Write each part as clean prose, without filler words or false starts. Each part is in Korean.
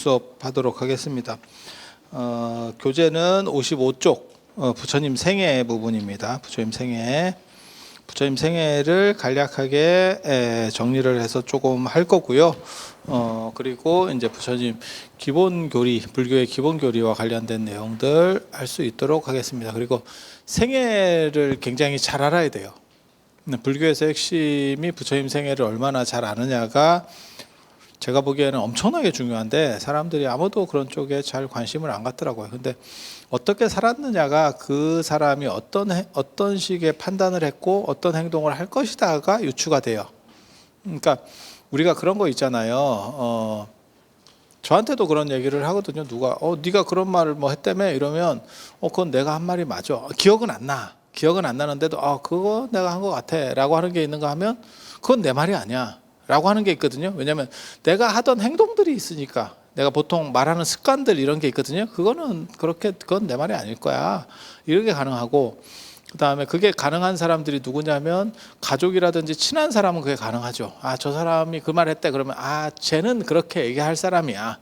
수업하도록 하겠습니다. 교재는 55쪽 부처님 생애 부분입니다. 부처님 생애를 간략하게 정리를 해서 조금 할 거고요. 그리고 이제 부처님 기본 교리, 불교의 기본 교리와 관련된 내용들 할 수 있도록 하겠습니다. 그리고 생애를 굉장히 잘 알아야 돼요. 불교에서 핵심이 부처님 생애를 얼마나 잘 아느냐가 제가 보기에는 엄청나게 중요한데 사람들이 아무도 그런 쪽에 잘 관심을 안 갖더라고요. 근데 어떻게 살았느냐가 그 사람이 어떤 식의 판단을 했고 어떤 행동을 할 것이다가 유추가 돼요. 그러니까 우리가 그런 거 있잖아요. 저한테도 그런 얘기를 하거든요. 누가 네가 그런 말을 뭐 했다며 이러면 그건 내가 한 말이 맞아. 기억은 안 나는데도 그거 내가 한 것 같아 라고 하는 게 있는가 하면 그건 내 말이 아니야 라고 하는 게 있거든요. 왜냐하면 내가 하던 행동들이 있으니까. 내가 보통 말하는 습관들 이런 게 있거든요. 그건 내 말이 아닐 거야. 이런 게 가능하고, 그 다음에 그게 가능한 사람들이 누구냐면 가족이라든지 친한 사람은 그게 가능하죠. 저 사람이 그 말 했대. 그러면 쟤는 그렇게 얘기할 사람이야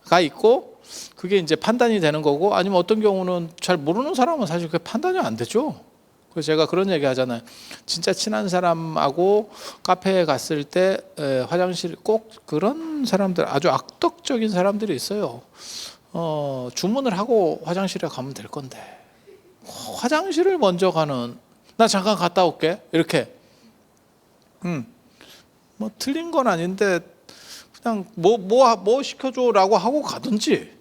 가 있고, 그게 이제 판단이 되는 거고, 아니면 어떤 경우는 잘 모르는 사람은 사실 그게 판단이 안 되죠. 그래서 제가 그런 얘기 하잖아요. 진짜 친한 사람하고 카페에 갔을 때 화장실 꼭 그런 사람들, 아주 악덕적인 사람들이 있어요. 주문을 하고 화장실에 가면 될 건데 화장실을 먼저 가는, 나 잠깐 갔다 올게 이렇게. 뭐 틀린 건 아닌데 그냥 뭐 시켜줘라고 하고 가든지.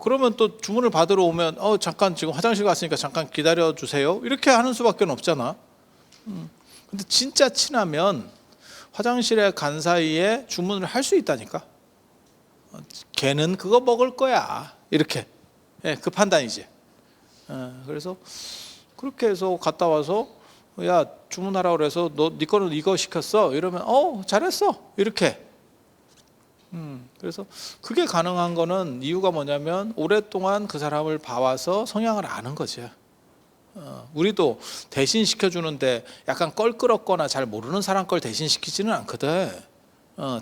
그러면 또 주문을 받으러 오면 잠깐 지금 화장실 갔으니까 잠깐 기다려 주세요 이렇게 하는 수밖에 없잖아. 근데 진짜 친하면 화장실에 간 사이에 주문을 할 수 있다니까. 걔는 그거 먹을 거야 이렇게. 그 판단이지. 그래서 그렇게 해서 갔다 와서 야 주문하라 그래서 네 거는 이거 시켰어 이러면 잘했어 이렇게. 그래서 그게 가능한 거는 이유가 뭐냐면 오랫동안 그 사람을 봐와서 성향을 아는 거죠. 우리도 대신 시켜주는데 약간 껄끄럽거나 잘 모르는 사람 걸 대신 시키지는 않거든.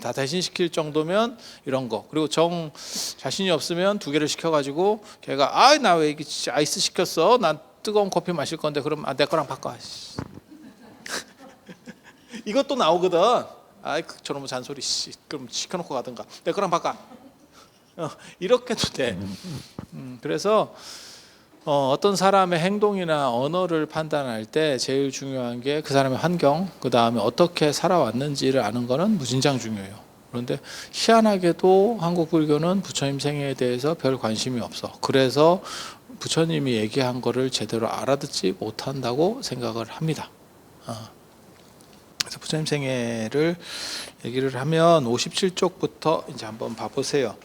다 대신 시킬 정도면 이런 거. 그리고 정 자신이 없으면 2개를 시켜가지고 걔가 나 왜 아이스 시켰어? 난 뜨거운 커피 마실 건데 그럼 내 거랑 바꿔. 이것도 나오거든. 저놈의 잔소리 그럼 시켜놓고 가든가 내 거랑 바꿔. 이렇게도 돼. 그래서 어떤 사람의 행동이나 언어를 판단할 때 제일 중요한 게 그 사람의 환경, 그 다음에 어떻게 살아왔는지를 아는 거는 무진장 중요해요. 그런데 희한하게도 한국 불교는 부처님 생애에 대해서 별 관심이 없어. 그래서 부처님이 얘기한 거를 제대로 알아듣지 못한다고 생각을 합니다. 그래서 부처님 생애를 얘기를 하면 57쪽부터 이제 한번 봐보세요.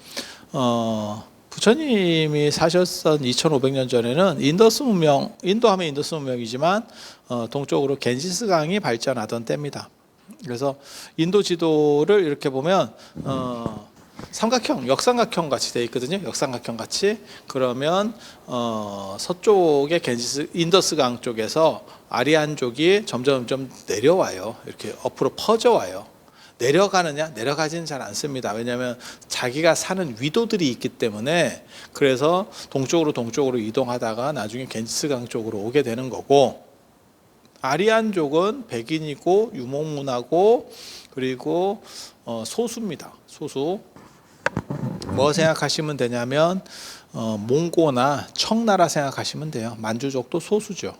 부처님이 사셨던 2500년 전에는 인도하면 인더스 문명이지만 동쪽으로 겐지스강이 발전하던 때입니다. 그래서 인도 지도를 이렇게 보면 삼각형, 역삼각형 같이 되어 있거든요. 역삼각형 같이. 그러면 서쪽의 인더스강 쪽에서 아리안족이 점점 내려와요. 이렇게 옆으로 퍼져와요. 내려가느냐? 내려가지는 잘 않습니다. 왜냐하면 자기가 사는 위도들이 있기 때문에. 그래서 동쪽으로 이동하다가 나중에 겐지스강 쪽으로 오게 되는 거고, 아리안족은 백인이고 유목문화고 그리고 소수입니다. 소수. 뭐 생각하시면 되냐면 몽고나 청나라 생각하시면 돼요. 만주족도 소수죠.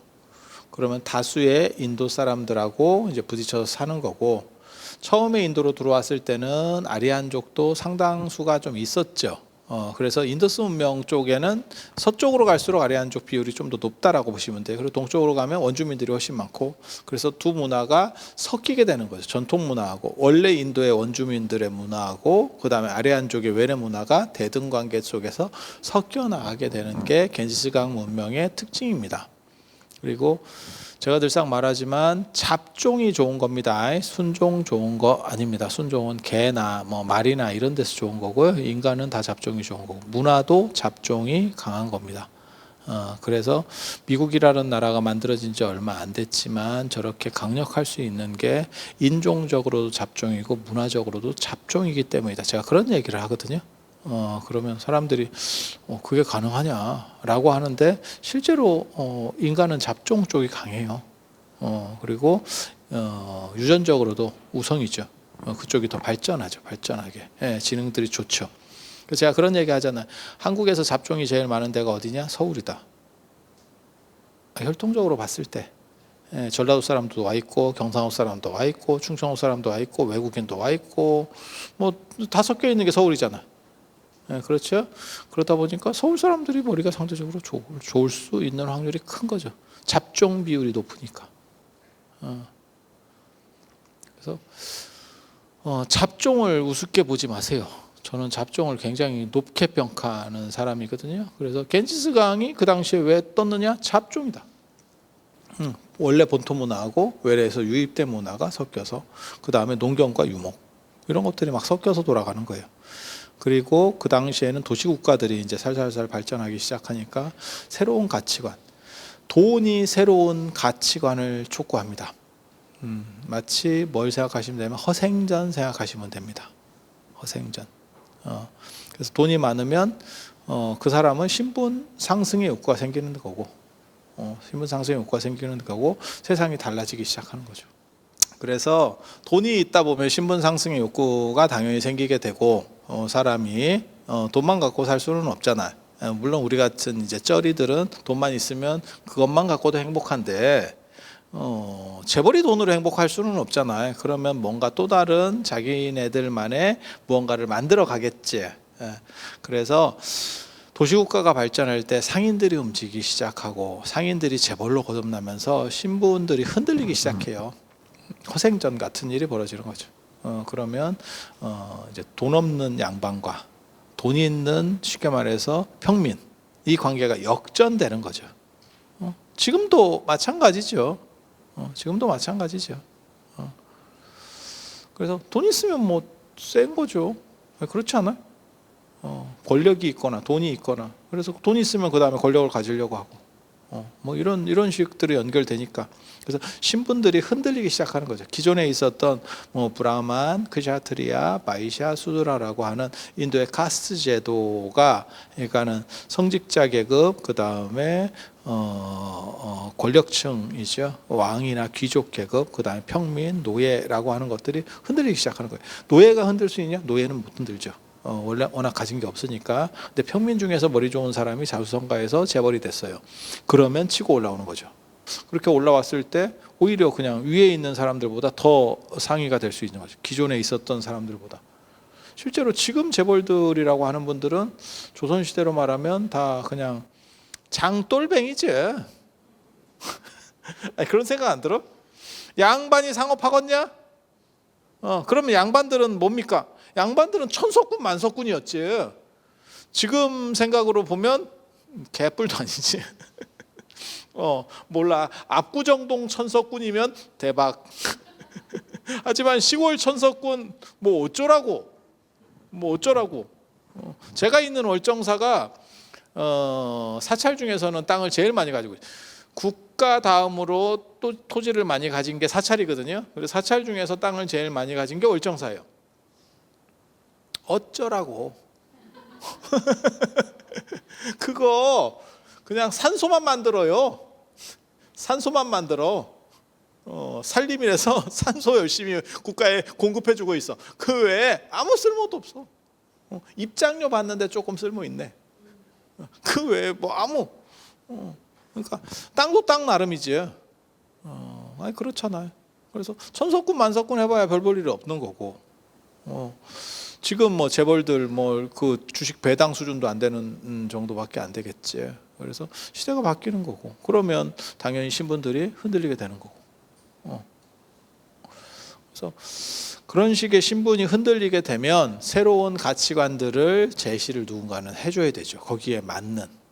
그러면 다수의 인도 사람들하고 이제 부딪혀서 사는 거고, 처음에 인도로 들어왔을 때는 아리안족도 상당수가 좀 있었죠. 그래서 인더스 문명 쪽에는 서쪽으로 갈수록 아리안족 비율이 좀 더 높다라고 보시면 돼요. 그리고 동쪽으로 가면 원주민들이 훨씬 많고, 그래서 두 문화가 섞이게 되는 거죠. 전통 문화하고 원래 인도의 원주민들의 문화하고 그 다음에 아리안족의 외래 문화가 대등관계 속에서 섞여 나가게 되는 게 겐지스강 문명의 특징입니다. 그리고 제가 늘상 말하지만 잡종이 좋은 겁니다. 순종 좋은 거 아닙니다. 순종은 개나 말이나 이런 데서 좋은 거고요. 인간은 다 잡종이 좋은 거고, 문화도 잡종이 강한 겁니다. 그래서 미국이라는 나라가 만들어진 지 얼마 안 됐지만 저렇게 강력할 수 있는 게 인종적으로도 잡종이고 문화적으로도 잡종이기 때문이다. 제가 그런 얘기를 하거든요. 그러면 사람들이 그게 가능하냐라고 하는데 실제로 인간은 잡종 쪽이 강해요. 그리고 유전적으로도 우성이죠. 그쪽이 더 발전하게. 예, 지능들이 좋죠. 그래서 제가 그런 얘기 하잖아요. 한국에서 잡종이 제일 많은 데가 어디냐? 서울이다. 혈통적으로 봤을 때 전라도 사람도 와 있고 경상도 사람도 와 있고 충청도 사람도 와 있고 외국인도 와 있고 뭐 다 섞여 있는 게 서울이잖아. 그렇죠? 그러다 보니까 서울 사람들이 머리가 상대적으로 좋을 수 있는 확률이 큰 거죠. 잡종 비율이 높으니까. 그래서 잡종을 우습게 보지 마세요. 저는 잡종을 굉장히 높게 평가하는 사람이거든요. 그래서 겐지스강이 그 당시에 왜 떴느냐? 잡종이다. 원래 본토 문화하고 외래에서 유입된 문화가 섞여서 그 다음에 농경과 유목 이런 것들이 막 섞여서 돌아가는 거예요. 그리고 그 당시에는 도시국가들이 이제 살살살 발전하기 시작하니까 새로운 가치관, 돈이 새로운 가치관을 촉구합니다. 마치 뭘 생각하시면 되면 허생전 생각하시면 됩니다. 허생전. 그래서 돈이 많으면 그 사람은 신분 상승의 욕구가 생기는 거고, 신분 상승의 욕구가 생기는 거고 세상이 달라지기 시작하는 거죠. 그래서 돈이 있다 보면 신분 상승의 욕구가 당연히 생기게 되고 사람이 돈만 갖고 살 수는 없잖아요. 물론 우리 같은 이제 쩌리들은 돈만 있으면 그것만 갖고도 행복한데 재벌이 돈으로 행복할 수는 없잖아요. 그러면 뭔가 또 다른 자기네들만의 무언가를 만들어 가겠지. 그래서 도시국가가 발전할 때 상인들이 움직이기 시작하고 상인들이 재벌로 거듭나면서 신분들이 흔들리기 시작해요. 허생전 같은 일이 벌어지는 거죠. 그러면 이제 돈 없는 양반과 돈 있는 쉽게 말해서 평민 이 관계가 역전되는 거죠. 지금도 마찬가지죠. 지금도 마찬가지죠. 그래서 돈 있으면 뭐 센 거죠. 그렇지 않아요? 권력이 있거나 돈이 있거나 그래서 돈 있으면 그 다음에 권력을 가지려고 하고 뭐 이런 식들이 연결되니까 그래서 신분들이 흔들리기 시작하는 거죠. 기존에 있었던 뭐 브라만, 크샤트리아, 바이샤, 수드라라고 하는 인도의 카스트 제도가 그러니까는 성직자 계급 그 다음에 권력층이죠. 왕이나 귀족 계급 그 다음에 평민, 노예라고 하는 것들이 흔들리기 시작하는 거예요. 노예가 흔들 수 있냐? 노예는 못 흔들죠. 원래 워낙 가진 게 없으니까. 근데 평민 중에서 머리 좋은 사람이 자수성가해서 재벌이 됐어요. 그러면 치고 올라오는 거죠. 그렇게 올라왔을 때 오히려 그냥 위에 있는 사람들보다 더 상위가 될 수 있는 거죠. 기존에 있었던 사람들보다. 실제로 지금 재벌들이라고 하는 분들은 조선시대로 말하면 다 그냥 장똘뱅이지. 아니, 그런 생각 안 들어? 양반이 상업하겠냐? 그러면 양반들은 뭡니까? 양반들은 천석군 만석군이었지. 지금 생각으로 보면 개뿔도 아니지. 몰라. 압구정동 천석군이면 대박. 하지만 시골 천석군 뭐 어쩌라고. 제가 있는 월정사가 사찰 중에서는 땅을 제일 많이 가지고 있어요. 국가 다음으로 또 토지를 많이 가진 게 사찰이거든요. 그래서 사찰 중에서 땅을 제일 많이 가진 게 월정사예요. 어쩌라고. 그거 그냥 산소만 만들어요. 산소만 만들어. 산림이라서 산소 열심히 국가에 공급해주고 있어. 그 외에 아무 쓸모도 없어. 입장료 받는데 조금 쓸모 있네. 그 외에 뭐 아무. 그러니까 땅도 땅 나름이지. 아니 그렇잖아요. 그래서 천석군 만석군 해봐야 별 볼 일이 없는 거고. 지금 뭐 재벌들 뭐 그 주식 배당 수준도 안 되는 정도밖에 안 되겠지. 그래서 시대가 바뀌는 거고. 그러면 당연히 신분들이 흔들리게 되는 거고. 그래서 그런 식의 신분이 흔들리게 되면 새로운 가치관들을 제시를 누군가는 해줘야 되죠. 거기에 맞는.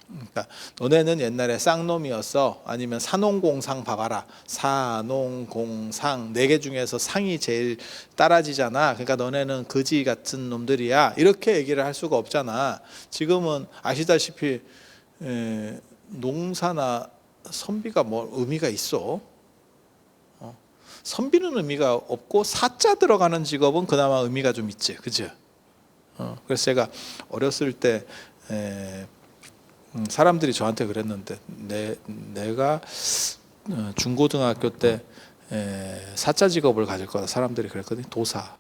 그러니까 너네는 옛날에 쌍놈이었어. 아니면 사농공상 봐봐라. 사농공상 4개 중에서 상이 제일 따라지잖아. 그러니까 너네는 거지 같은 놈들이야. 이렇게 얘기를 할 수가 없잖아. 지금은 아시다시피 농사나 선비가 뭐 의미가 있어. 선비는 의미가 없고 사자 들어가는 직업은 그나마 의미가 좀 있지. 그죠? 그래서 제가 어렸을 때 사람들이 저한테 그랬는데 내가 중고등학교 때 사자 직업을 가질 거다. 사람들이 그랬거든요. 도사.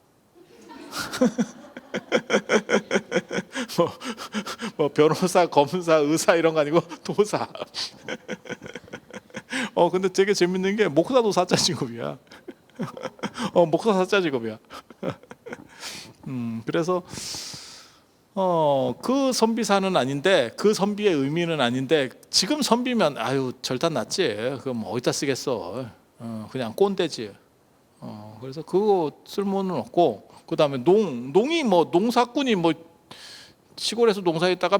뭐 변호사, 검사, 의사 이런 거 아니고 도사. 근데 되게 재밌는 게 목사도 사자 직업이야. 목사 사자 직업이야. 그래서 그 선비사는 아닌데, 그 선비의 의미는 아닌데, 지금 선비면 아유 절단 났지. 그럼 어디다 쓰겠어. 그냥 꼰대지. 그래서 그거 쓸모는 없고, 그 다음에 농이 뭐 농사꾼이 뭐 시골에서 농사했다가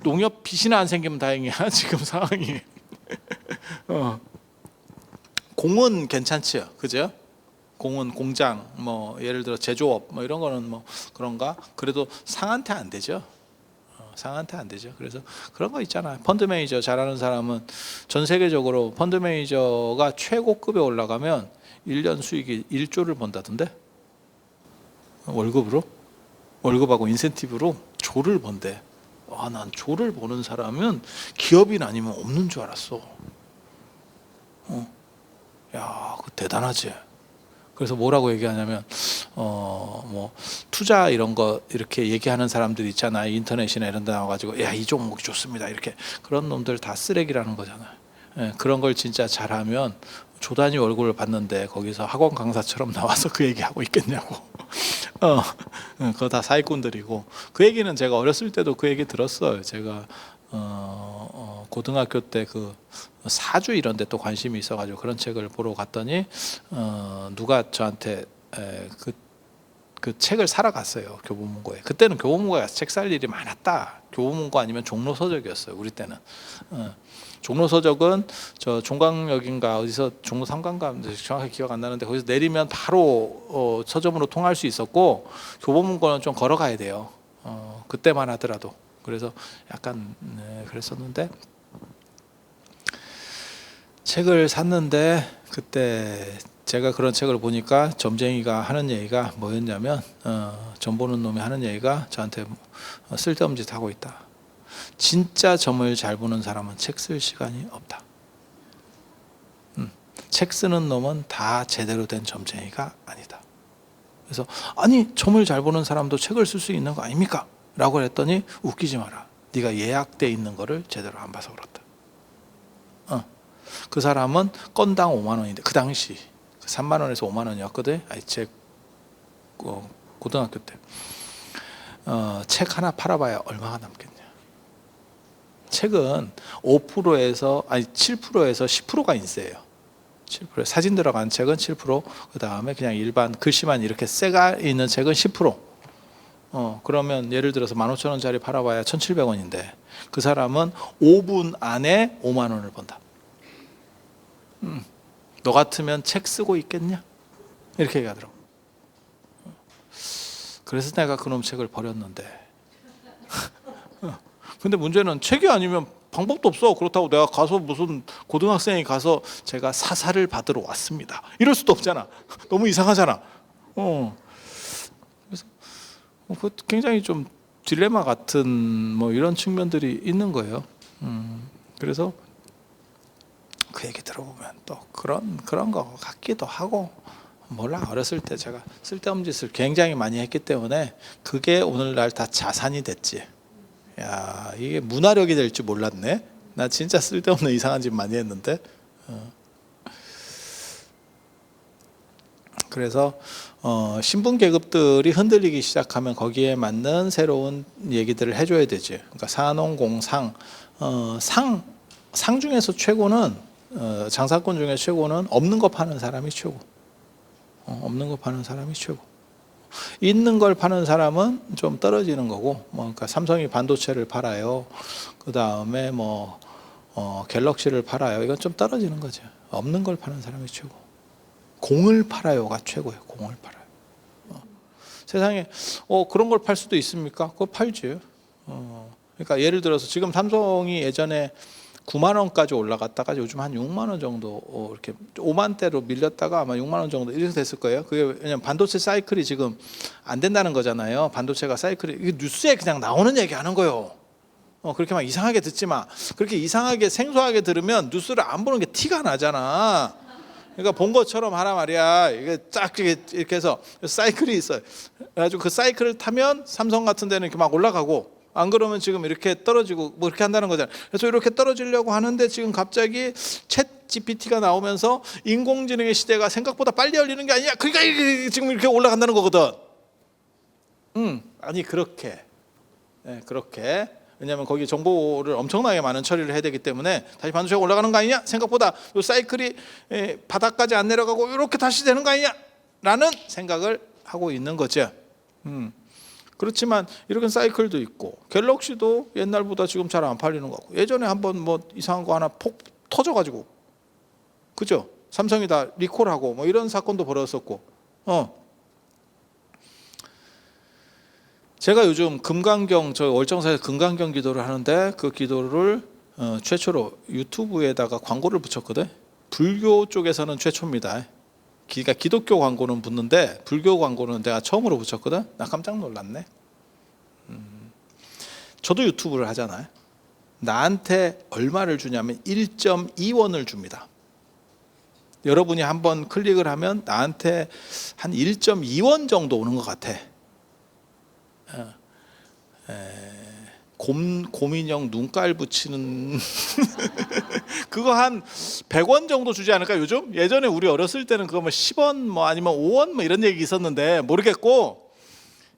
농협 빚이나 안 생기면 다행이야. 지금 상황이. 공은 괜찮지요, 그죠? 공은 공장, 뭐 예를 들어 제조업, 뭐 이런 거는 뭐 그런가? 그래도 상한테 안 되죠. 상한테 안 되죠. 그래서 그런 거 있잖아요. 펀드 매니저 잘하는 사람은 전 세계적으로 펀드 매니저가 최고급에 올라가면 1년 수익이 1조를 번다던데. 월급하고 인센티브로 조를 번대. 난 조를 버는 사람은 기업인 아니면 없는 줄 알았어. 야, 그거 대단하지. 그래서 뭐라고 얘기하냐면 뭐 투자 이런 거 이렇게 얘기하는 사람들 있잖아. 인터넷이나 이런 데 나와가지고 야, 이 종목이 좋습니다. 이렇게 그런 놈들 다 쓰레기라는 거잖아. 그런 걸 진짜 잘하면 조 단위 월급을 받는데 거기서 학원 강사처럼 나와서 그 얘기하고 있겠냐고. 그거 다 사기꾼들이고. 그 얘기는 제가 어렸을 때도 그 얘기 들었어요. 제가 고등학교 때 그 사주 이런 데 또 관심이 있어가지고 그런 책을 보러 갔더니 누가 저한테 그 책을 사러 갔어요. 교보문고에. 그때는 교보문고에 책 살 일이 많았다. 교보문고 아니면 종로서적이었어요. 우리 때는. 종로서적은 저 종강역인가 어디서 종로 3강가 정확히 기억 안 나는데 거기서 내리면 바로 서점으로 통할 수 있었고, 교보문고는 좀 걸어가야 돼요. 그때만 하더라도. 그래서 약간 그랬었는데, 책을 샀는데 그때 제가 그런 책을 보니까 점쟁이가 하는 얘기가 뭐였냐면, 점 보는 놈이 하는 얘기가 저한테 쓸데없는 짓 하고 있다. 진짜 점을 잘 보는 사람은 책 쓸 시간이 없다. 책 쓰는 놈은 다 제대로 된 점쟁이가 아니다. 그래서 아니 점을 잘 보는 사람도 책을 쓸 수 있는 거 아닙니까? 라고 했더니 웃기지 마라. 네가 예약돼 있는 거를 제대로 안 봐서 그렇다. 그 사람은 건당 5만 원인데 그 당시 3만 원에서 5만 원이었거든. 제 고등학교 때 책 하나 팔아봐야 얼마가 남겠냐. 책은 5%에서 7%에서 10%가 인세예요. 7%. 사진 들어간 책은 7%, 그 다음에 그냥 일반 글씨만 이렇게 새가 있는 책은 10%. 그러면 예를 들어서 15,000원짜리 팔아봐야 1,700원인데 그 사람은 5분 안에 5만 원을 번다. 너 같으면 책 쓰고 있겠냐? 이렇게 얘기하더라고. 그래서 내가 그놈 책을 버렸는데. 근데 문제는 책이 아니면 방법도 없어. 그렇다고 내가 가서 무슨 고등학생이 가서 제가 사사를 받으러 왔습니다. 이럴 수도 없잖아. 너무 이상하잖아. 그래서 굉장히 좀 딜레마 같은 뭐 이런 측면들이 있는 거예요. 그래서 그 얘기 들어보면 또 그런 거 같기도 하고, 몰라. 어렸을 때 제가 쓸데없는 짓을 굉장히 많이 했기 때문에 그게 오늘날 다 자산이 됐지. 야, 이게 문화력이 될 줄 몰랐네. 나 진짜 쓸데없는 이상한 짓 많이 했는데. 그래서 신분 계급들이 흔들리기 시작하면 거기에 맞는 새로운 얘기들을 해줘야 되지. 그러니까 산업공상, 상 중에서 최고는 장사꾼 중에 최고는 없는 거 파는 사람이 최고. 없는 거 파는 사람이 최고. 있는 걸 파는 사람은 좀 떨어지는 거고, 그러니까 삼성이 반도체를 팔아요. 그 다음에 뭐 갤럭시를 팔아요. 이건 좀 떨어지는 거죠. 없는 걸 파는 사람이 최고. 공을 팔아요가 최고예요. 공을 팔아요. 세상에 그런 걸 팔 수도 있습니까? 그거 팔지. 그러니까 예를 들어서 지금 삼성이 예전에 9만 원까지 올라갔다가 요즘 한 6만 원 정도 이렇게 5만대로 밀렸다가 아마 6만 원 정도 이렇게 됐을 거예요. 그게 왜냐면 반도체 사이클이 지금 안 된다는 거잖아요. 반도체가 사이클이 이게 뉴스에 그냥 나오는 얘기 하는 거예요. 그렇게 막 이상하게 듣지 마. 그렇게 이상하게 생소하게 들으면 뉴스를 안 보는 게 티가 나잖아. 그러니까 본 것처럼 하라 말이야. 이게 쫙 이렇게 해서 사이클이 있어요. 그래가지고 그 사이클을 타면 삼성 같은 데는 이렇게 막 올라가고, 안 그러면 지금 이렇게 떨어지고 뭐 이렇게 한다는 거잖아요. 그래서 이렇게 떨어지려고 하는데 지금 갑자기 챗 GPT가 나오면서 인공지능의 시대가 생각보다 빨리 열리는 게 아니야. 그러니까 이게 지금 이렇게 올라간다는 거거든. 아니 그렇게. 네, 그렇게. 왜냐하면 거기 정보를 엄청나게 많은 처리를 해야 되기 때문에 다시 반도체가 올라가는 거 아니냐? 생각보다 이 사이클이 바닥까지 안 내려가고 이렇게 다시 되는 거 아니냐? 라는 생각을 하고 있는 거죠. 그렇지만 이런 사이클도 있고, 갤럭시도 옛날보다 지금 잘 안 팔리는 거 같고, 예전에 한번 뭐 이상한 거 하나 폭 터져가지고, 그죠? 삼성이 다 리콜하고 뭐 이런 사건도 벌어졌었고, 제가 요즘 금강경, 저 월정사에서 금강경 기도를 하는데 그 기도를 최초로 유튜브에다가 광고를 붙였거든. 불교 쪽에서는 최초입니다. 그러니까 기독교 광고는 붙는데 불교 광고는 내가 처음으로 붙였거든. 나 깜짝 놀랐네. 저도 유튜브를 하잖아요. 나한테 얼마를 주냐면 1.2원을 줍니다. 여러분이 한번 클릭을 하면 나한테 한 1.2원 정도 오는 것 같아. 곰인형 눈깔 붙이는 그거 한 100원 정도 주지 않을까 요즘? 예전에 우리 어렸을 때는 그거 뭐 10원 뭐 아니면 5원 뭐 이런 얘기 있었는데 모르겠고,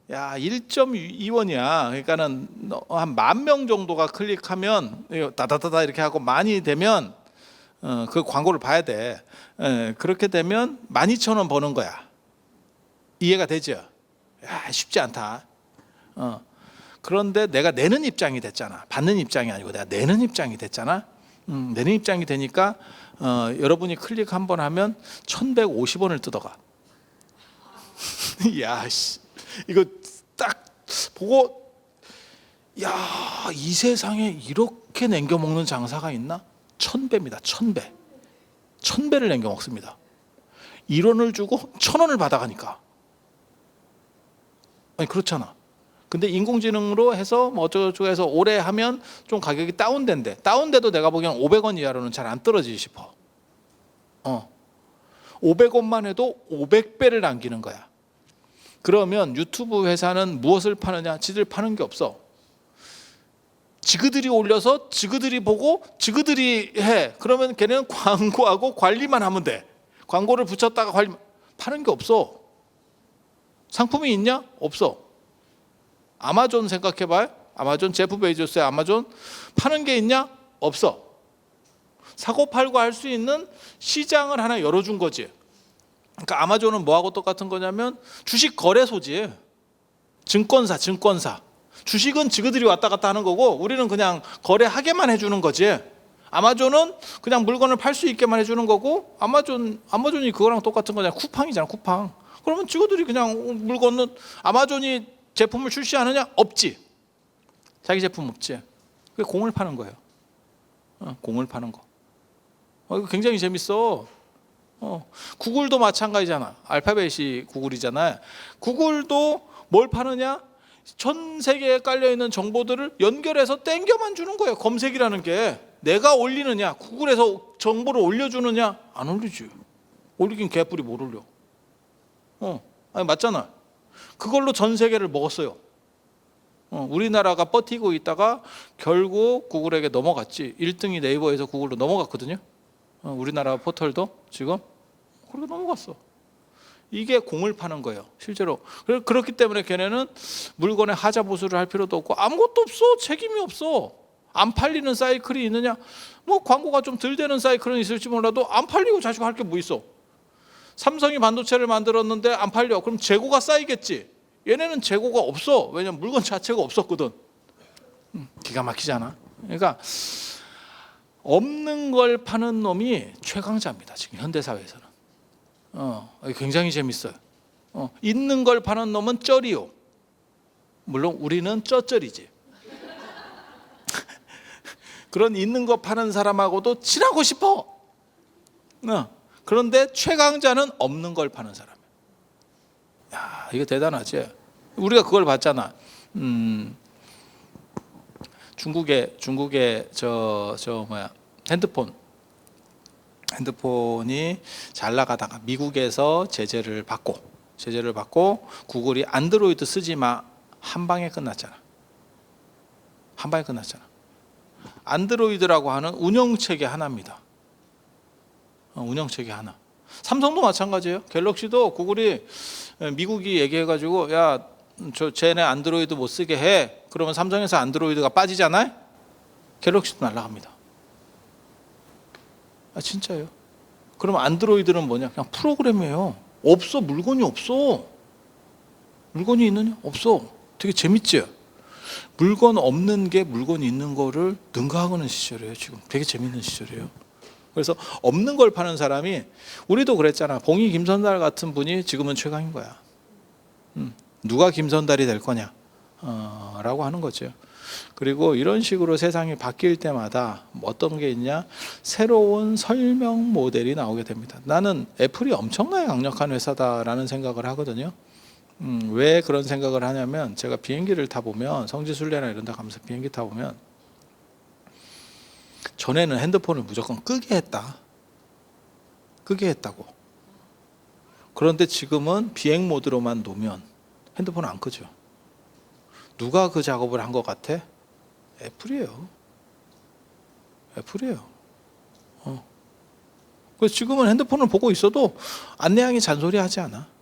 야 1.2원이야. 그러니까는 한 10,000명 정도가 클릭하면 다다다다 이렇게 하고 많이 되면 그 광고를 봐야 돼. 그렇게 되면 12,000원 버는 거야. 이해가 되죠? 야 쉽지 않다. 그런데 내가 내는 입장이 됐잖아. 받는 입장이 아니고 내가 내는 입장이 됐잖아. 내는 입장이 되니까 여러분이 클릭 한번 하면 1,150원을 뜯어가. 야, 씨, 이거 딱 보고, 야, 이 세상에 이렇게 남겨 먹는 장사가 있나? 1,000배입니다. 1,000배. 1,000배를 남겨 먹습니다. 1원을 주고 1,000원을 받아가니까. 아니 그렇잖아. 근데 인공지능으로 해서 뭐 어쩌고저쩌고 해서 오래 하면 좀 가격이 다운된대. 다운돼도 내가 보기엔 500원 이하로는 잘 안 떨어지지 싶어. 500원만 해도 500배를 남기는 거야. 그러면 유튜브 회사는 무엇을 파느냐? 지들 파는 게 없어. 지그들이 올려서 지그들이 보고 지그들이 해. 그러면 걔네는 광고하고 관리만 하면 돼. 광고를 붙였다가 관리, 파는 게 없어. 상품이 있냐? 없어. 아마존 생각해봐요. 아마존, 제프 베이조스의 아마존 파는 게 있냐? 없어. 사고 팔고 할 수 있는 시장을 하나 열어준 거지. 그러니까 아마존은 뭐하고 똑같은 거냐면 주식 거래소지. 증권사. 주식은 지그들이 왔다 갔다 하는 거고 우리는 그냥 거래하게만 해주는 거지. 아마존은 그냥 물건을 팔 수 있게만 해주는 거고, 아마존이 그거랑 똑같은 거잖아. 쿠팡이잖아, 쿠팡. 그러면 지그들이 그냥 물건은, 아마존이 제품을 출시하느냐? 없지. 자기 제품 없지. 그게 공을 파는 거예요. 공을 파는 거. 이거 굉장히 재밌어. 구글도 마찬가지잖아. 알파벳이 구글이잖아요. 구글도 뭘 파느냐? 전 세계에 깔려있는 정보들을 연결해서 땡겨만 주는 거예요. 검색이라는 게. 내가 올리느냐? 구글에서 정보를 올려주느냐? 안 올리지. 올리긴 개뿔이 못 올려. 아니 맞잖아. 그걸로 전 세계를 먹었어요. 우리나라가 버티고 있다가 결국 구글에게 넘어갔지. 1등이 네이버에서 구글로 넘어갔거든요. 우리나라 포털도 지금 그렇게 넘어갔어. 이게 공을 파는 거예요, 실제로. 그렇기 때문에 걔네는 물건에 하자 보수를 할 필요도 없고 아무것도 없어. 책임이 없어. 안 팔리는 사이클이 있느냐? 뭐 광고가 좀 덜 되는 사이클은 있을지 몰라도 안 팔리고 자시고 할 게 뭐 있어? 삼성이 반도체를 만들었는데 안 팔려. 그럼 재고가 쌓이겠지. 얘네는 재고가 없어. 왜냐면 물건 자체가 없었거든. 기가 막히잖아. 그러니까 없는 걸 파는 놈이 최강자입니다. 지금 현대 사회에서는. 굉장히 재밌어요. 있는 걸 파는 놈은 쩔이요. 물론 우리는 쩌쩔이지. 그런 있는 거 파는 사람하고도 친하고 싶어. 그런데 최강자는 없는 걸 파는 사람. 야, 이거 대단하지. 우리가 그걸 봤잖아. 중국의 핸드폰이 잘 나가다가 미국에서 제재를 받고 구글이 안드로이드 쓰지 마, 한 방에 끝났잖아. 안드로이드라고 하는 운영체계 하나입니다. 운영체계 하나. 삼성도 마찬가지예요. 갤럭시도 구글이 미국이 얘기해가지고 야, 쟤네 안드로이드 못 쓰게 해. 그러면 삼성에서 안드로이드가 빠지잖아요. 갤럭시도 날아갑니다. 진짜요. 그럼 안드로이드는 뭐냐? 그냥 프로그램이에요. 없어. 물건이 없어. 물건이 있느냐? 없어. 되게 재밌지? 물건 없는 게 물건 있는 거를 능가하는 시절이에요. 지금 되게 재밌는 시절이에요. 그래서 없는 걸 파는 사람이, 우리도 그랬잖아. 봉이 김선달 같은 분이 지금은 최강인 거야. 누가 김선달이 될 거냐 라고 하는 거죠. 그리고 이런 식으로 세상이 바뀔 때마다 어떤 게 있냐, 새로운 설명 모델이 나오게 됩니다. 나는 애플이 엄청나게 강력한 회사다라는 생각을 하거든요. 왜 그런 생각을 하냐면, 제가 비행기를 타보면, 성지순례나 이런 데 가면서 비행기 타보면, 전에는 핸드폰을 무조건 끄게 했다고. 그런데 지금은 비행 모드로만 놓으면 핸드폰은 안 끄죠. 누가 그 작업을 한 것 같아? 애플이에요. 그래서 지금은 핸드폰을 보고 있어도 안내양이 잔소리하지 않아.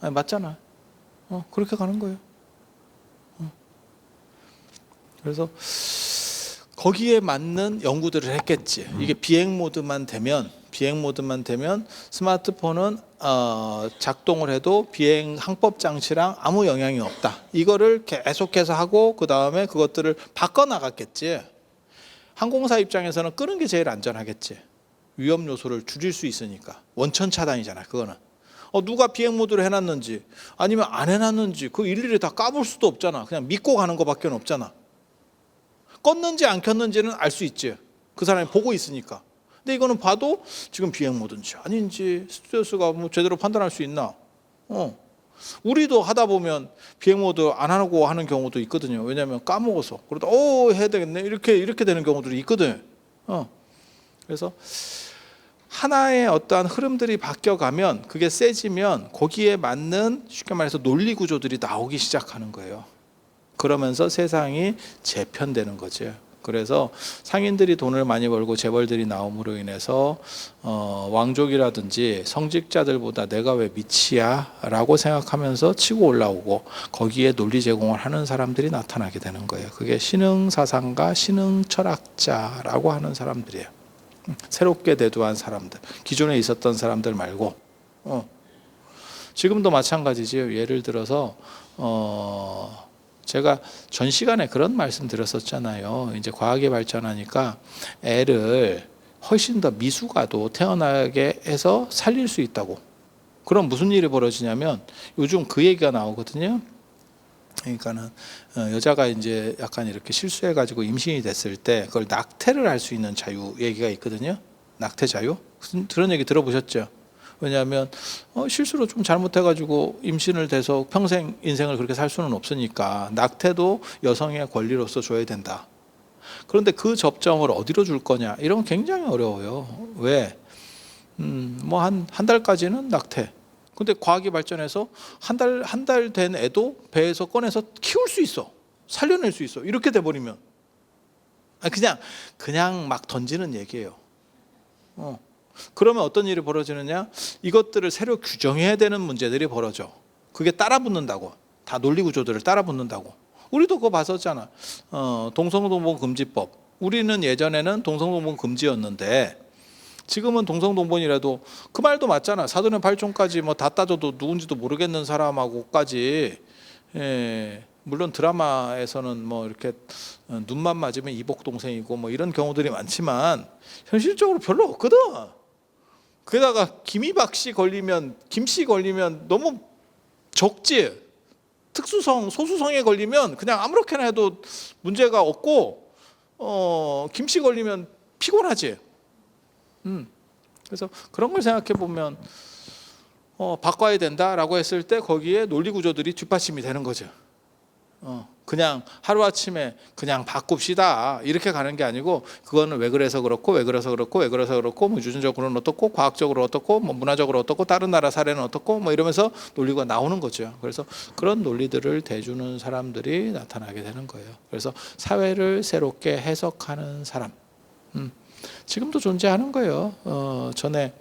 맞잖아. 그렇게 가는 거예요. 그래서 거기에 맞는 연구들을 했겠지. 이게 비행 모드만 되면 스마트폰은 작동을 해도 비행 항법 장치랑 아무 영향이 없다. 이거를 계속해서 하고 그 다음에 그것들을 바꿔 나갔겠지. 항공사 입장에서는 끄는 게 제일 안전하겠지. 위험 요소를 줄일 수 있으니까. 원천 차단이잖아. 그거는. 누가 비행 모드를 해놨는지 아니면 안 해놨는지 그 일일이 다 까볼 수도 없잖아. 그냥 믿고 가는 것밖에 없잖아. 껐는지 안 켰는지는 알 수 있지. 그 사람이 보고 있으니까. 근데 이거는 봐도 지금 비행 모드인지 아닌지 스튜어스가 뭐 제대로 판단할 수 있나? 우리도 하다 보면 비행 모드 안 하고 하는 경우도 있거든요. 왜냐하면 까먹어서. 그러다 해야 되겠네. 이렇게 되는 경우들이 있거든. 그래서 하나의 어떠한 흐름들이 바뀌어가면, 그게 세지면 거기에 맞는, 쉽게 말해서 논리 구조들이 나오기 시작하는 거예요. 그러면서 세상이 재편되는 거죠. 그래서 상인들이 돈을 많이 벌고 재벌들이 나옴으로 인해서 왕족이라든지 성직자들보다 내가 왜 밑이야? 라고 생각하면서 치고 올라오고, 거기에 논리 제공을 하는 사람들이 나타나게 되는 거예요. 그게 신흥사상가, 신흥철학자라고 하는 사람들이에요. 새롭게 대두한 사람들, 기존에 있었던 사람들 말고. 지금도 마찬가지지요. 예를 들어서 제가 전 시간에 그런 말씀 드렸었잖아요. 이제 과학이 발전하니까 애를 훨씬 더 미숙아도 태어나게 해서 살릴 수 있다고. 그럼 무슨 일이 벌어지냐면, 요즘 그 얘기가 나오거든요. 그러니까는 여자가 이제 약간 이렇게 실수해가지고 임신이 됐을 때 그걸 낙태를 할 수 있는 자유 얘기가 있거든요. 낙태 자유? 그런 얘기 들어보셨죠? 왜냐하면 실수로 좀 잘못해가지고 임신을 돼서 평생 인생을 그렇게 살 수는 없으니까 낙태도 여성의 권리로서 줘야 된다. 그런데 그 접점을 어디로 줄 거냐, 이런 건 굉장히 어려워요. 왜? 뭐 한 달까지는 낙태. 근데 과학이 발전해서 한 달 된 애도 배에서 꺼내서 키울 수 있어. 살려낼 수 있어. 이렇게 돼버리면 그냥 막 던지는 얘기예요. 그러면 어떤 일이 벌어지느냐? 이것들을 새로 규정해야 되는 문제들이 벌어져. 그게 따라붙는다고. 다 논리 구조들을 따라붙는다고. 우리도 그거 봤었잖아. 동성동본 금지법. 우리는 예전에는 동성동본 금지였는데 지금은 동성동본이라도 그 말도 맞잖아. 사돈의 팔촌까지 뭐 다 따져도 누군지도 모르겠는 사람하고까지, 물론 드라마에서는 뭐 이렇게 눈만 맞으면 이복 동생이고 뭐 이런 경우들이 많지만 현실적으로 별로 없거든. 게다가 김이박씨 걸리면, 김씨 걸리면 너무 적지. 특수성, 소수성에 걸리면 그냥 아무렇게나 해도 문제가 없고, 김씨 걸리면 피곤하지. 그래서 그런 걸 생각해 보면 바꿔야 된다라고 했을 때 거기에 논리 구조들이 뒷받침이 되는 거죠. 그냥 하루아침에 그냥 바꿉시다 이렇게 가는 게 아니고, 그거는 왜 그래서 그렇고 왜 그래서 그렇고 왜 그래서 그렇고, 뭐 유전적으로는 어떻고 과학적으로 어떻고 뭐 문화적으로 어떻고 다른 나라 사례는 어떻고 뭐 이러면서 논리가 나오는 거죠. 그래서 그런 논리들을 대주는 사람들이 나타나게 되는 거예요. 그래서 사회를 새롭게 해석하는 사람, 지금도 존재하는 거예요. 전에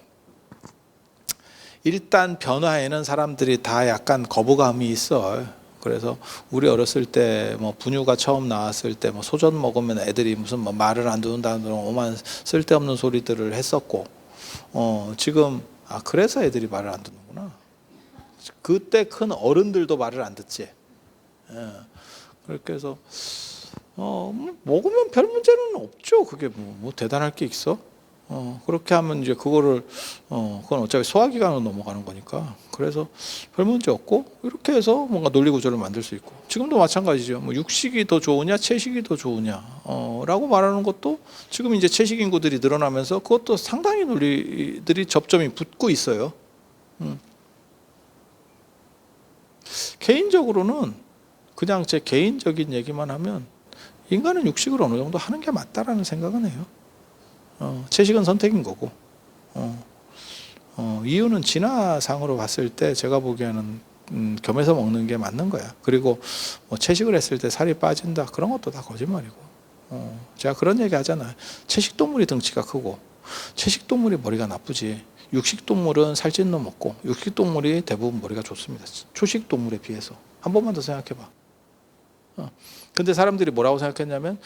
일단 변화에는 사람들이 다 약간 거부감이 있어. 그래서 우리 어렸을 때 뭐 분유가 처음 나왔을 때 뭐 소전 먹으면 애들이 무슨 뭐 말을 안 듣는다는 오만 쓸데없는 소리들을 했었고, 지금 그래서 애들이 말을 안 듣는구나. 그때 큰 어른들도 말을 안 듣지. 그렇게 해서 먹으면 별 문제는 없죠. 그게 뭐 대단할 게 있어? 그렇게 하면 이제 그거를 그건 어차피 소화기관으로 넘어가는 거니까, 그래서 별 문제 없고, 이렇게 해서 뭔가 논리 구조를 만들 수 있고, 지금도 마찬가지죠. 뭐 육식이 더 좋으냐 채식이 더 좋으냐 라고 말하는 것도 지금 이제 채식 인구들이 늘어나면서 그것도 상당히 논리들이 접점이 붙고 있어요. 개인적으로는 그냥 제 개인적인 얘기만 하면 인간은 육식을 어느 정도 하는 게 맞다라는 생각은 해요. 채식은 선택인 거고, 이유는 진화상으로 봤을 때 제가 보기에는 겸해서 먹는 게 맞는 거야. 그리고 뭐 채식을 했을 때 살이 빠진다 그런 것도 다 거짓말이고, 제가 그런 얘기 하잖아요. 채식 동물이 덩치가 크고 채식 동물이 머리가 나쁘지, 육식 동물은 살찐 놈 먹고 육식 동물이 대부분 머리가 좋습니다. 초식 동물에 비해서. 한 번만 더 생각해봐. 근데 사람들이 뭐라고 생각했냐면,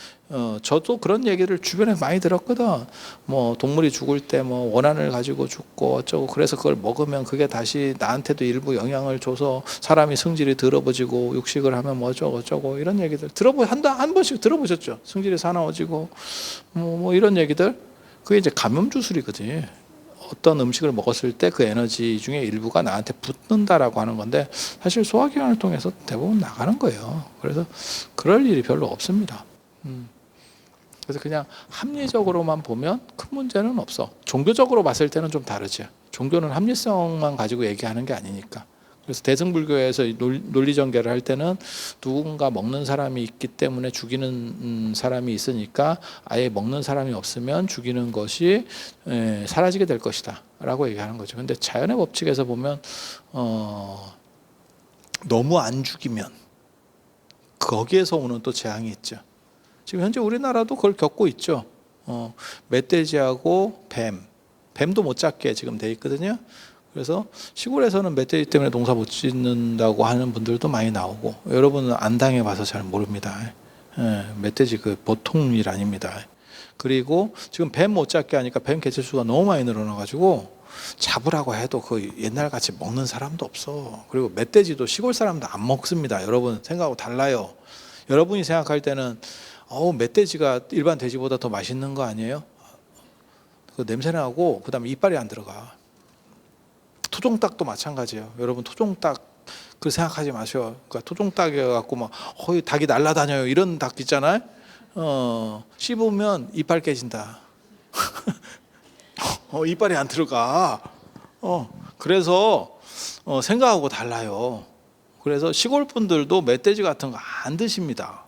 저도 그런 얘기를 주변에 많이 들었거든. 뭐 동물이 죽을 때 뭐 원한을 가지고 죽고 어쩌고, 그래서 그걸 먹으면 그게 다시 나한테도 일부 영향을 줘서 사람이 성질이 더러워지고 육식을 하면 뭐 어쩌고 어쩌고, 이런 얘기들 한 번씩 들어보셨죠? 성질이 사나워지고 뭐 이런 얘기들. 그게 이제 감염 주술이거든. 어떤 음식을 먹었을 때 그 에너지 중에 일부가 나한테 붙는다라고 하는 건데, 사실 소화기관을 통해서 대부분 나가는 거예요. 그래서 그럴 일이 별로 없습니다. 그래서 그냥 합리적으로만 보면 큰 문제는 없어. 종교적으로 봤을 때는 좀 다르죠. 종교는 합리성만 가지고 얘기하는 게 아니니까. 그래서 대승불교에서 논리 전개를 할 때는 누군가 먹는 사람이 있기 때문에 죽이는 사람이 있으니까 아예 먹는 사람이 없으면 죽이는 것이 사라지게 될 것이다 라고 얘기하는 거죠. 근데 자연의 법칙에서 보면 너무 안 죽이면 거기에서 오는 또 재앙이 있죠. 지금 현재 우리나라도 그걸 겪고 있죠. 멧돼지하고 뱀도 못 잡게 지금 돼 있거든요. 그래서 시골에서는 멧돼지 때문에 농사 못 짓는다고 하는 분들도 많이 나오고, 여러분은 안 당해봐서 잘 모릅니다. 멧돼지 그 보통 일 아닙니다. 그리고 지금 뱀 못 잡게 하니까 뱀 개체수가 너무 많이 늘어나가지고 잡으라고 해도 그 옛날같이 먹는 사람도 없어. 그리고 멧돼지도 시골 사람도 안 먹습니다. 여러분 생각하고 달라요. 여러분이 생각할 때는 멧돼지가 일반 돼지보다 더 맛있는 거 아니에요? 그 냄새나고 그다음에 이빨이 안 들어가. 토종닭도 마찬가지예요. 여러분 토종닭 그 생각하지 마세요. 그러니까 토종닭에 갖고 막 닭이 날아다녀요 이런 닭 있잖아요. 씹으면 이빨 깨진다. 이빨이 안 들어가. 그래서 생각하고 달라요. 그래서 시골 분들도 멧돼지 같은 거 안 드십니다.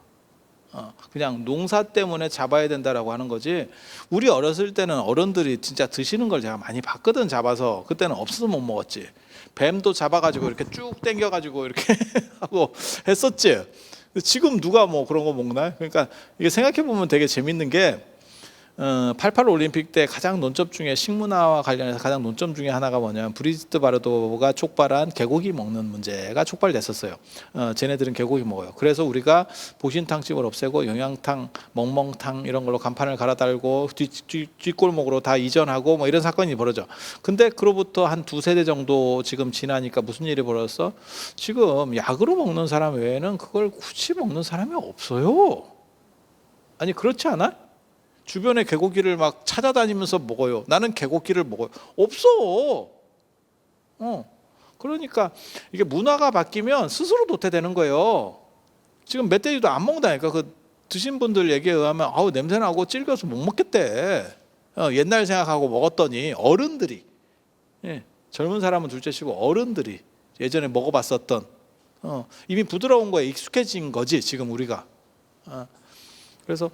그냥 농사 때문에 잡아야 된다라고 하는 거지. 우리 어렸을 때는 어른들이 진짜 드시는 걸 제가 많이 봤거든. 잡아서 그때는 없어서 못 먹었지. 뱀도 잡아가지고 이렇게 쭉 당겨가지고 이렇게 하고 했었지. 지금 누가 뭐 그런 거 먹나? 그러니까 이게 생각해 보면 되게 재밌는 게, 88 올림픽 때 가장 논점 중에 식문화와 관련해서 가장 논점 중에 하나가 뭐냐면 브리지트 바르도가 촉발한 개고기 먹는 문제가 촉발됐었어요. 쟤네들은 개고기 먹어요. 그래서 우리가 보신탕집을 없애고 영양탕, 멍멍탕 이런 걸로 간판을 갈아달고 뒷골목으로 다 이전하고 뭐 이런 사건이 벌어져. 근데 그로부터 한 두세 대 정도 지금 지나니까 무슨 일이 벌어졌어? 지금 약으로 먹는 사람 외에는 그걸 굳이 먹는 사람이 없어요. 아니 그렇지 않아? 주변에 개고기를 막 찾아다니면서 먹어요. 나는 개고기를 먹어요. 없어. 그러니까 이게 문화가 바뀌면 스스로 도태되는 거예요. 지금 멧돼지도 안 먹는다니까. 그 드신 분들 얘기에 의하면 아우 냄새나고 질겨서 못 먹겠대. 옛날 생각하고 먹었더니 어른들이, 예, 젊은 사람은 둘째치고 어른들이 예전에 먹어봤었던 이미 부드러운 거에 익숙해진 거지 지금 우리가. 그래서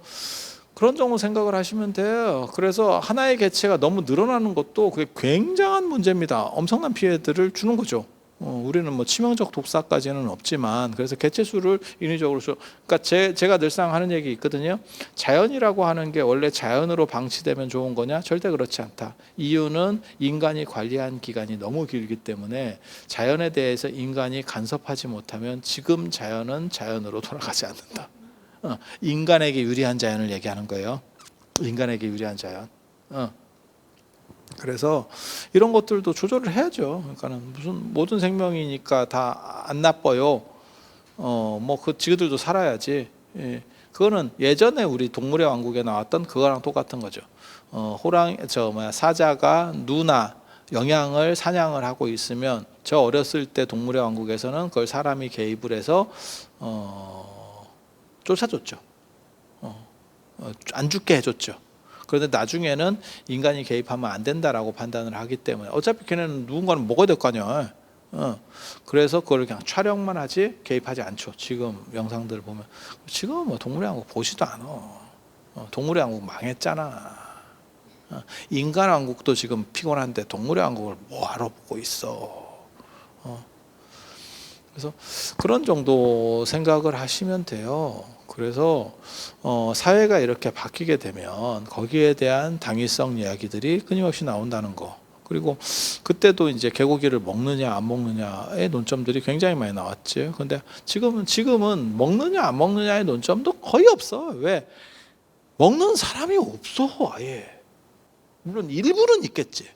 그런 정도 생각을 하시면 돼요. 그래서 하나의 개체가 너무 늘어나는 것도 그게 굉장한 문제입니다. 엄청난 피해들을 주는 거죠. 우리는 뭐 치명적 독사까지는 없지만, 그래서 개체 수를 인위적으로 그러니까 제가 늘상 하는 얘기 있거든요. 자연이라고 하는 게 원래 자연으로 방치되면 좋은 거냐? 절대 그렇지 않다. 이유는 인간이 관리한 기간이 너무 길기 때문에 자연에 대해서 인간이 간섭하지 못하면 지금 자연은 자연으로 돌아가지 않는다. 인간에게 유리한 자연을 얘기하는 거예요. 인간에게 유리한 자연. 그래서 이런 것들도 조절을 해야죠. 그러니까는 무슨 모든 생명이니까 다 안 나빠요. 뭐 그 지그들도 살아야지. 예. 그거는 예전에 우리 동물의 왕국에 나왔던 그거랑 똑같은 거죠. 사자가 누나 영양을 사냥을 하고 있으면 저 어렸을 때 동물의 왕국에서는 그걸 사람이 개입을 해서 쫓아줬죠. 안 죽게 해줬죠. 그런데 나중에는 인간이 개입하면 안 된다라고 판단을 하기 때문에 어차피 걔네는 누군가는 먹어야 될 거 아니야. 그래서 그걸 그냥 촬영만 하지 개입하지 않죠. 지금 영상들을 보면 지금 뭐 동물의 왕국 보지도 않아. 동물의 왕국 망했잖아. 인간 왕국도 지금 피곤한데 동물의 왕국을 뭐하러 보고 있어. 그래서 그런 정도 생각을 하시면 돼요. 그래서 사회가 이렇게 바뀌게 되면 거기에 대한 당위성 이야기들이 끊임없이 나온다는 거. 그리고 그때도 이제 개고기를 먹느냐 안 먹느냐의 논점들이 굉장히 많이 나왔지. 근데 지금은 먹느냐 안 먹느냐의 논점도 거의 없어. 왜? 먹는 사람이 없어 아예. 물론 일부는 있겠지.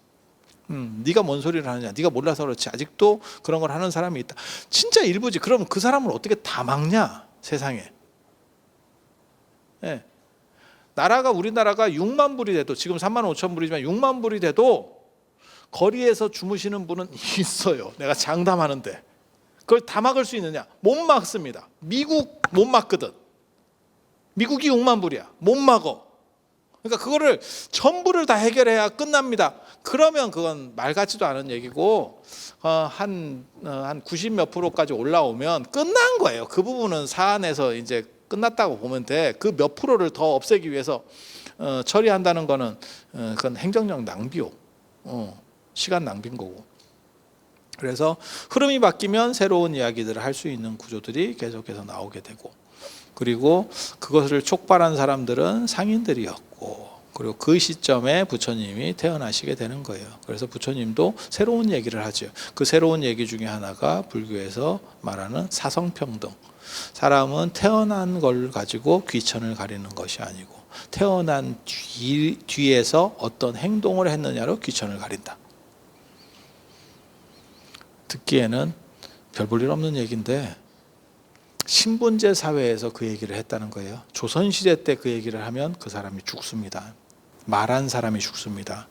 네가 뭔 소리를 하느냐, 네가 몰라서 그렇지. 아직도 그런 걸 하는 사람이 있다. 진짜 일부지. 그럼 그 사람을 어떻게 다 막냐 세상에. 예. 우리나라가 6만 불이 돼도, 지금 3만 5천 불이지만 6만 불이 돼도 거리에서 주무시는 분은 있어요. 내가 장담하는데 그걸 다 막을 수 있느냐? 못 막습니다. 미국 못 막거든. 미국이 6만 불이야. 못 막어. 그러니까 그거를 전부를 다 해결해야 끝납니다. 그러면 그건 말 같지도 않은 얘기고 한 90 몇 프로까지 올라오면 끝난 거예요. 그 부분은 사안에서 이제 끝났다고 보면 돼. 그 몇 프로를 더 없애기 위해서 처리한다는 거는 그건 행정력 낭비요. 시간 낭비인 거고. 그래서 흐름이 바뀌면 새로운 이야기들을 할 수 있는 구조들이 계속해서 나오게 되고, 그리고 그것을 촉발한 사람들은 상인들이었고, 그리고 그 시점에 부처님이 태어나시게 되는 거예요. 그래서 부처님도 새로운 얘기를 하죠. 그 새로운 얘기 중에 하나가 불교에서 말하는 사성평등. 사람은 태어난 걸 가지고 귀천을 가리는 것이 아니고 태어난 뒤에서 어떤 행동을 했느냐로 귀천을 가린다. 듣기에는 별 볼 일 없는 얘기인데 신분제 사회에서 그 얘기를 했다는 거예요. 조선시대 때 그 얘기를 하면 그 사람이 죽습니다. 말한 사람이 죽습니다.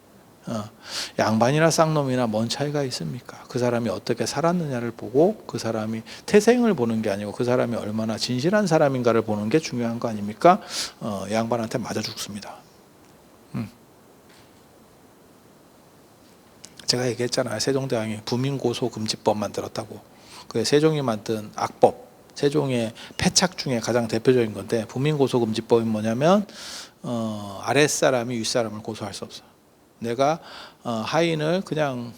양반이나 쌍놈이나 뭔 차이가 있습니까? 그 사람이 어떻게 살았느냐를 보고 그 사람이 태생을 보는 게 아니고 그 사람이 얼마나 진실한 사람인가를 보는 게 중요한 거 아닙니까? 양반한테 맞아 죽습니다. 제가 얘기했잖아요. 세종대왕이 부민고소금지법 만들었다고. 그 세종이 만든 악법, 세종의 패착 중에 가장 대표적인 건데, 부민고소금지법이 뭐냐면 아랫사람이 윗사람을 고소할 수 없어. 내가 하인을 그냥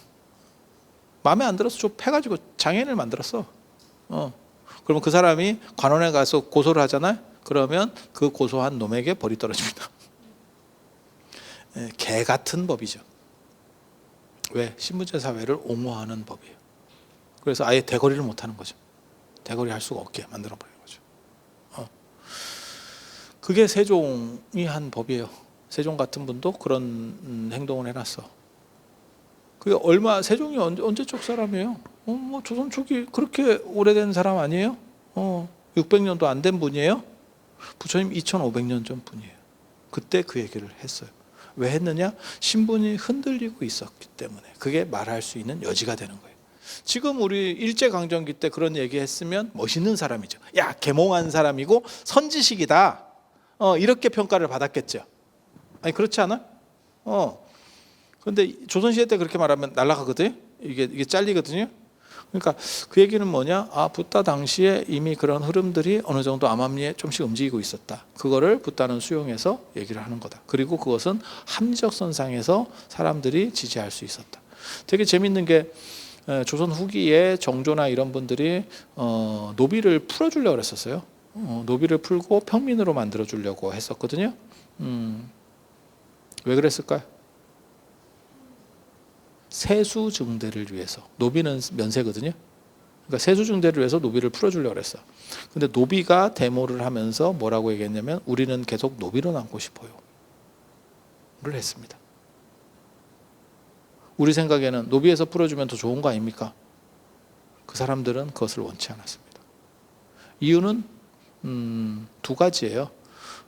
마음에 안 들어서 좀 패가지고 장애인을 만들었어. 그러면 그 사람이 관원에 가서 고소를 하잖아요. 그러면 그 고소한 놈에게 벌이 떨어집니다. 개 같은 법이죠. 왜? 신분제 사회를 옹호하는 법이에요. 그래서 아예 대거리를 못하는 거죠. 대거리 할 수가 없게 만들어버리는 거죠. 그게 세종이 한 법이에요. 세종 같은 분도 그런 행동을 해놨어. 그게 세종이 언제적 사람이에요? 뭐 조선 초기 그렇게 오래된 사람 아니에요? 600년도 안 된 분이에요? 부처님 2500년 전 분이에요. 그때 그 얘기를 했어요. 왜 했느냐? 신분이 흔들리고 있었기 때문에. 그게 말할 수 있는 여지가 되는 거예요. 지금 우리 일제강점기 때 그런 얘기 했으면 멋있는 사람이죠. 야, 계몽한 사람이고 선지식이다. 이렇게 평가를 받았겠죠. 아니 그렇지 않아? 그런데 조선시대 때 그렇게 말하면 날아가거든요. 이게 잘리거든요. 그러니까 그 얘기는 뭐냐? 붓다 당시에 이미 그런 흐름들이 어느 정도 암암리에 좀씩 움직이고 있었다. 그거를 붓다는 수용해서 얘기를 하는 거다. 그리고 그것은 합리적 선상에서 사람들이 지지할 수 있었다. 되게 재밌는 게 조선 후기에 정조나 이런 분들이 노비를 풀어주려고 그랬었어요. 노비를 풀고 평민으로 만들어주려고 했었거든요. 왜 그랬을까요? 세수증대를 위해서. 노비는 면세거든요. 그러니까 세수증대를 위해서 노비를 풀어주려고 그랬어. 근데 노비가 데모를 하면서 뭐라고 얘기했냐면 우리는 계속 노비로 남고 싶어요. 를 했습니다. 우리 생각에는 노비에서 풀어주면 더 좋은 거 아닙니까? 그 사람들은 그것을 원치 않았습니다. 이유는 두 가지예요.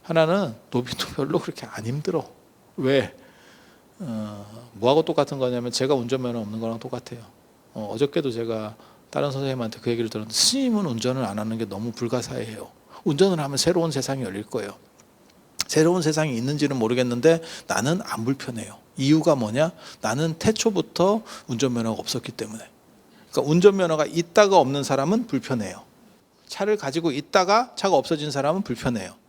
하나는 노비도 별로 그렇게 안 힘들어. 왜? 뭐하고 똑같은 거냐면 제가 운전면허 없는 거랑 똑같아요. 어저께도 제가 다른 선생님한테 그 얘기를 들었는데 스님은 운전을 안 하는 게 너무 불가사의해요. 운전을 하면 새로운 세상이 열릴 거예요. 새로운 세상이 있는지는 모르겠는데 나는 안 불편해요. 이유가 뭐냐? 나는 태초부터 운전면허가 없었기 때문에. 그러니까 운전면허가 있다가 없는 사람은 불편해요. 차를 가지고 있다가 차가 없어진 사람은 불편해요.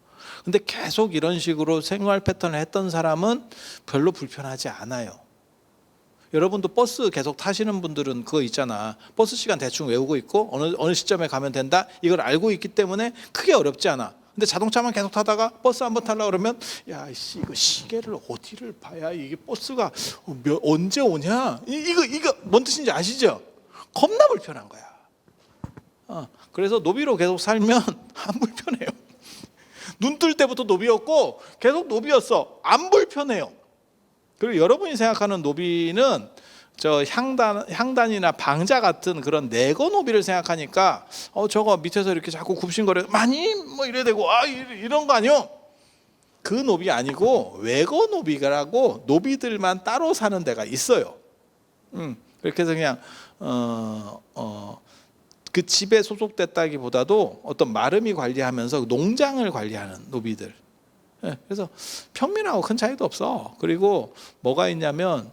근데 계속 이런 식으로 생활 패턴을 했던 사람은 별로 불편하지 않아요. 여러분도 버스 계속 타시는 분들은 그거 있잖아. 버스 시간 대충 외우고 있고 어느 시점에 가면 된다. 이걸 알고 있기 때문에 크게 어렵지 않아. 근데 자동차만 계속 타다가 버스 한번 타려고 그러면 이거 시계를 어디를 봐야 이게 버스가 언제 오냐? 이거 뭔 뜻인지 아시죠? 겁나 불편한 거야. 그래서 노비로 계속 살면 안 불편해요. 눈 뜰 때부터 노비였고 계속 노비였어. 안 불편해요. 그리고 여러분이 생각하는 노비는 저 향단이나 방자 같은 그런 내거 노비를 생각하니까 저거 밑에서 이렇게 자꾸 굽신거려 많이 뭐 이래 되고 이런 거 아니요? 그 노비 아니고 외거 노비라고 노비들만 따로 사는 데가 있어요. 그렇게 해서 그냥 그 집에 소속됐다기보다도 어떤 마름이 관리하면서 농장을 관리하는 노비들. 그래서 평민하고 큰 차이도 없어. 그리고 뭐가 있냐면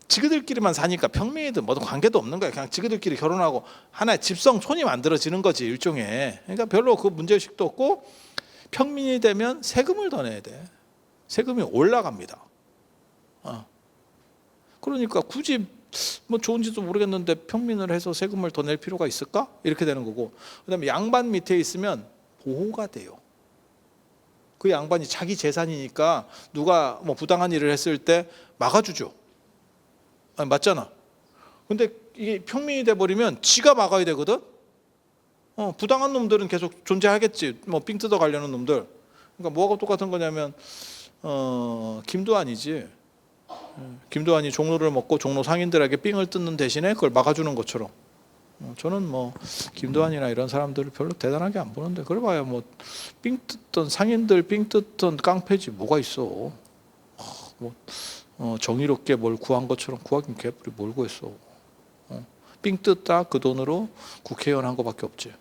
지그들끼리만 사니까 평민이든 뭐든 관계도 없는 거야. 그냥 지그들끼리 결혼하고 하나의 집성촌이 만들어지는 거지 일종의. 그러니까 별로 그 문제의식도 없고 평민이 되면 세금을 더 내야 돼. 세금이 올라갑니다. 그러니까 굳이 뭐 좋은지도 모르겠는데 평민을 해서 세금을 더 낼 필요가 있을까? 이렇게 되는 거고, 그다음에 양반 밑에 있으면 보호가 돼요. 그 양반이 자기 재산이니까 누가 뭐 부당한 일을 했을 때 막아주죠. 맞잖아. 근데 이게 평민이 돼버리면 지가 막아야 되거든. 부당한 놈들은 계속 존재하겠지. 뭐 삥 뜯어 가려는 놈들. 그러니까 뭐하고 똑같은 거냐면 김도환이지. 김도환이 종로를 먹고 종로 상인들에게 삥을 뜯는 대신에 그걸 막아주는 것처럼. 저는 뭐 김도환이나 이런 사람들을 별로 대단하게 안 보는데 그래 봐야 뭐 삥 뜯던 상인들 삥 뜯던 깡패지 뭐가 있어. 정의롭게 뭘 구한 것처럼 구하긴 개뿔이 뭘 구했어. 삥 뜯다 그 돈으로 국회의원 한 거밖에 없지.